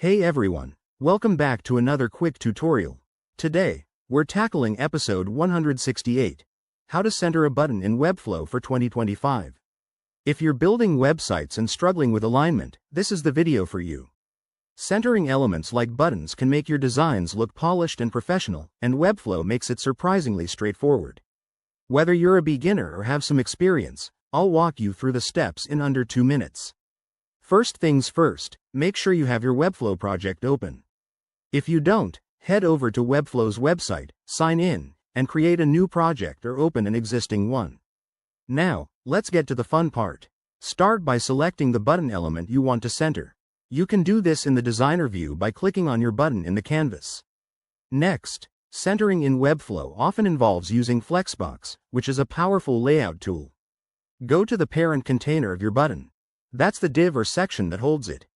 Hey everyone, welcome back to another quick tutorial. Today, we're tackling episode 168, How to Center a Button in Webflow for 2025. If you're building websites and struggling with alignment, this is the video for you. Centering elements like buttons can make your designs look polished and professional, and Webflow makes it surprisingly straightforward. Whether you're a beginner or have some experience, I'll walk you through the steps in under 2 minutes. First things first, make sure you have your Webflow project open. If you don't, head over to Webflow's website, sign in, and create a new project or open an existing one. Now, let's get to the fun part. Start by selecting the button element you want to center. You can do this in the designer view by clicking on your button in the canvas. Next, centering in Webflow often involves using Flexbox, which is a powerful layout tool. Go to the parent container of your button. That's the div or section that holds it.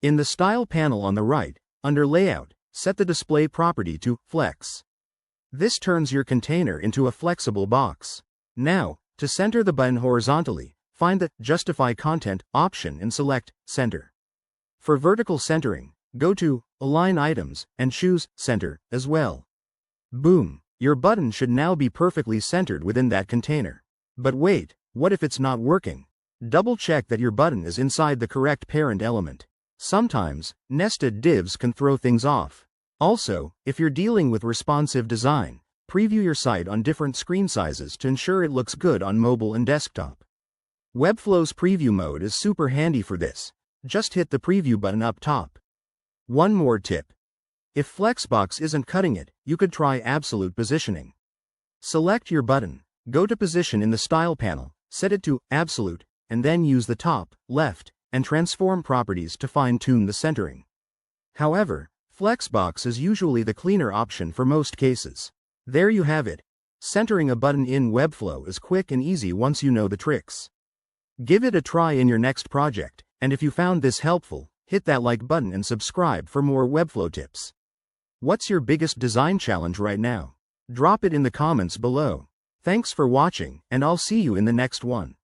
In the Style panel on the right, under Layout, set the display property to Flex. This turns your container into a flexible box. Now, to center the button horizontally, find the Justify Content option and select Center. For vertical centering, go to Align Items and choose Center as well. Boom! Your button should now be perfectly centered within that container. But wait, what if it's not working? Double check that your button is inside the correct parent element. Sometimes, nested divs can throw things off. Also, if you're dealing with responsive design, preview your site on different screen sizes to ensure it looks good on mobile and desktop. Webflow's preview mode is super handy for this. Just hit the preview button up top. One more tip. If Flexbox isn't cutting it, you could try absolute positioning. Select your button, go to Position in the Style panel, set it to Absolute, and then use the top, left, and transform properties to fine-tune the centering. However, Flexbox is usually the cleaner option for most cases. There you have it. Centering a button in Webflow is quick and easy once you know the tricks. Give it a try in your next project, and if you found this helpful, hit that like button and subscribe for more Webflow tips. What's your biggest design challenge right now? Drop it in the comments below. Thanks for watching, and I'll see you in the next one.